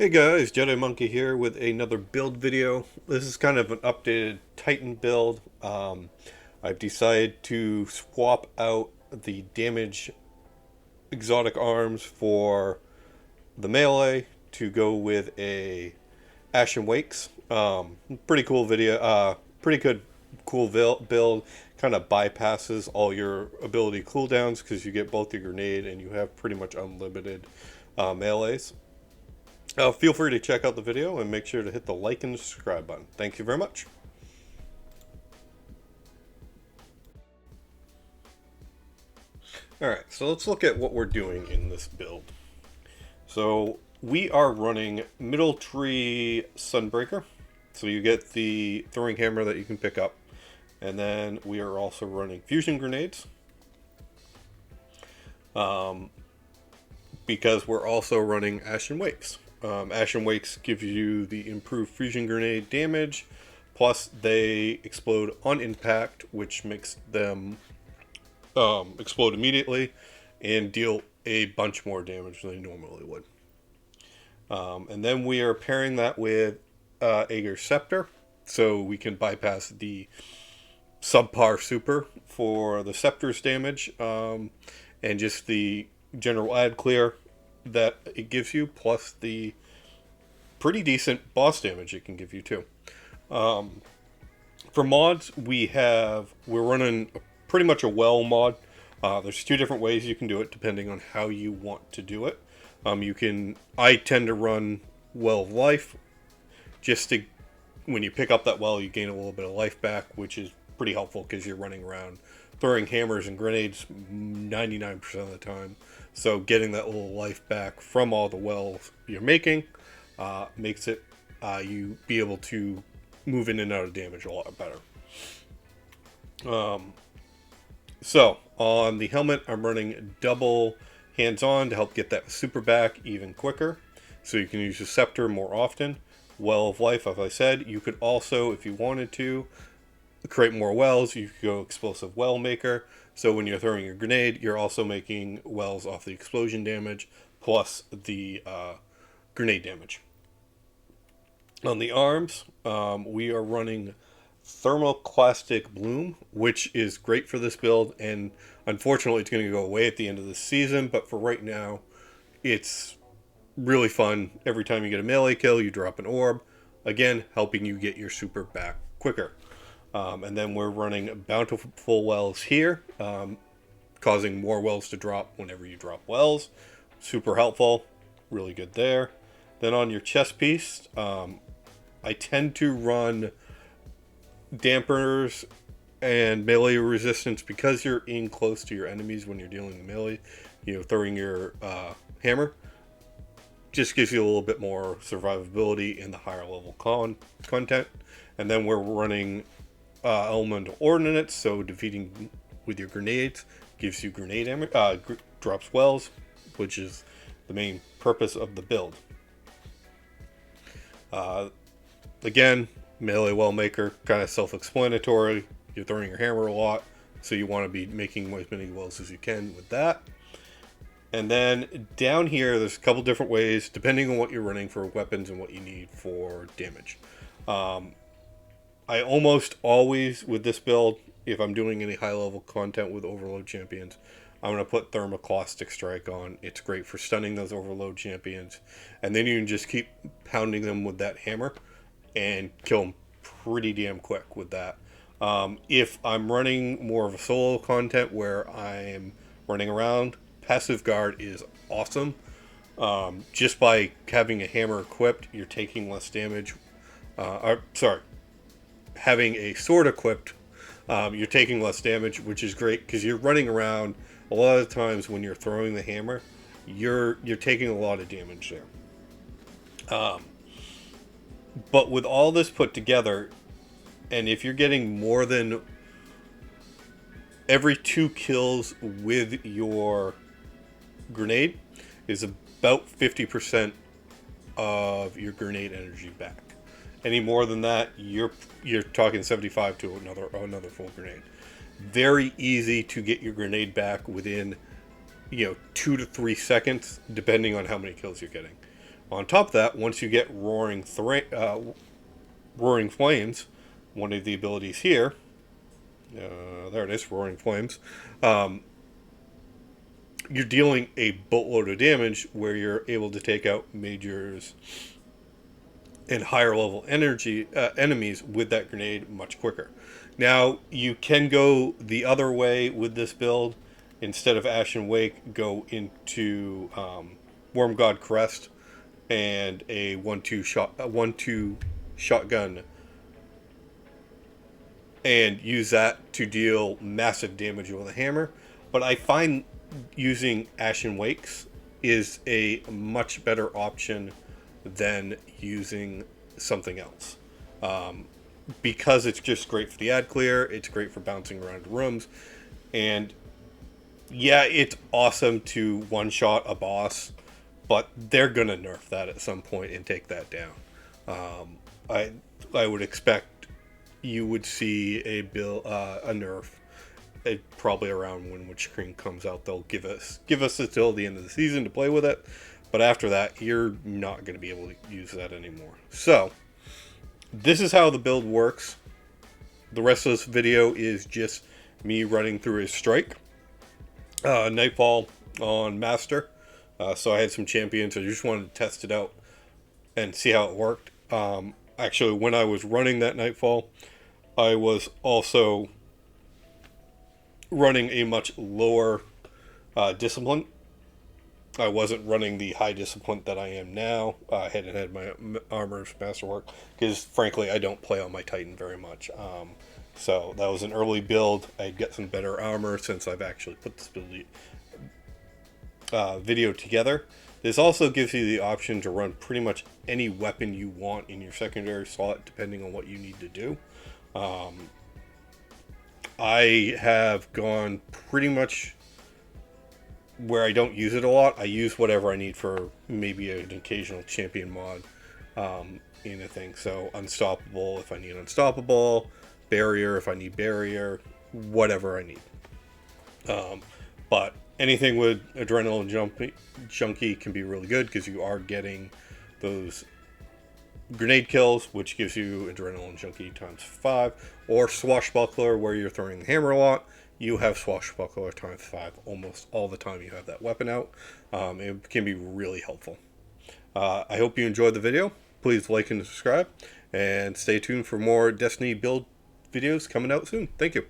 Hey guys, Jedi Monkey here with another build video. This is kind of an updated Titan build. I've decided to swap out the damage exotic arms for the melee to go with a Ashen Wakes. Pretty cool video. Pretty good, cool build. Kind of bypasses all your ability cooldowns because you get both your grenade and you have pretty much unlimited melees. Feel free to check out the video and make sure to hit the like and subscribe button. Thank you very much. Alright, so let's look at what we're doing in this build. So we are running Middle Tree Sunbreaker. So you get the throwing hammer that you can pick up. And then we are also running fusion grenades. Because we're also running Ashen Wakes. Ashen Wakes gives you the improved fusion grenade damage, plus they explode on impact, which makes them explode immediately and deal a bunch more damage than they normally would. And then we are pairing that with Aegir's Scepter, so we can bypass the subpar super for the Scepter's damage, and just the general ad clear that it gives you, plus the pretty decent boss damage it can give you too. For mods, we're running pretty much a well mod. There's two different ways you can do it depending on how you want to do it. I tend to run Well of Life, just to, when you pick up that well, you gain a little bit of life back, which is pretty helpful because you're running around throwing hammers and grenades 99% of the time. So getting that little life back from all the wells you're making makes it you be able to move in and out of damage a lot better. So on the helmet, I'm running double hands-on to help get that super back even quicker, so you can use the scepter more often. Well of Life, as I said, you could also, if you wanted to, create more wells. You could go Explosive Well Maker, so when you're throwing your grenade, you're also making wells off the explosion damage, plus the grenade damage. On the arms, we are running Thermoclastic Bloom, which is great for this build, and unfortunately it's going to go away at the end of the season, but for right now, it's really fun. Every time you get a melee kill, you drop an orb, again, helping you get your super back quicker. And then we're running Bountiful Wells here, causing more wells to drop whenever you drop wells. Super helpful, really good there. Then on your chest piece, I tend to run dampeners and melee resistance because you're in close to your enemies when you're dealing with melee. Throwing your hammer just gives you a little bit more survivability in the higher level content. And then we're running elemental ordnance, so defeating with your grenades gives you grenade damage, drops wells, which is the main purpose of the build. Again, melee well maker, kind of self-explanatory. You're throwing your hammer a lot, so you want to be making as many wells as you can with that. And then down here, there's a couple different ways, depending on what you're running for weapons and what you need for damage. I almost always, with this build, if I'm doing any high-level content with Overload champions, I'm going to put Thermoclastic Strike on. It's great for stunning those Overload champions. And then you can just keep pounding them with that hammer and kill them pretty damn quick with that. If I'm running more of a solo content where I'm running around, Passive Guard is awesome. Just by having a hammer equipped, you're taking less damage. Having a sword equipped, you're taking less damage, which is great because you're running around. A lot of times when you're throwing the hammer, you're taking a lot of damage there. But with all this put together, and if you're getting more than every 2 kills with your grenade, is about 50% of your grenade energy back. Any more than that, you're talking 75 to another full grenade. Very easy to get your grenade back within 2 to 3 seconds, depending on how many kills you're getting. On top of that, once you get Roaring Flames, one of the abilities here, there it is, Roaring Flames, you're dealing a boatload of damage where you're able to take out majors and higher level enemies with that grenade much quicker. Now, you can go the other way with this build. Instead of Ashen Wake, go into Worm God Crest and a 1-2 shotgun, and use that to deal massive damage with a hammer. But I find using Ashen Wakes is a much better option than using something else. Because it's just great for the ad clear, it's great for bouncing around rooms, and yeah, it's awesome to one-shot a boss, but they're gonna nerf that at some point and take that down. I would expect you would see a nerf probably around when Witch-Queen comes out. They'll give us until the end of the season to play with it, but after that, you're not going to be able to use that anymore. So this is how the build works. The rest of this video is just me running through his strike. Nightfall on Master. So I had some champions. I just wanted to test it out and see how it worked. Actually, when I was running that Nightfall, I was also running a much lower discipline. I wasn't running the high discipline that I am now. I hadn't had my armor's masterwork because, frankly, I don't play on my Titan very much. So that was an early build. I'd get some better armor since I've actually put this video together. This also gives you the option to run pretty much any weapon you want in your secondary slot, depending on what you need to do. I have gone pretty much where I don't use it a lot. I use whatever I need for maybe an occasional champion mod in a thing. So Unstoppable if I need Unstoppable, Barrier if I need Barrier, whatever I need. But anything with Adrenaline Junkie can be really good because you are getting those grenade kills, which gives you Adrenaline Junkie ×5, or Swashbuckler, where you're throwing the hammer a lot. You have Swashbuckler ×5 almost all the time you have that weapon out. It can be really helpful. I hope you enjoyed the video. Please like and subscribe, and stay tuned for more Destiny build videos coming out soon. Thank you.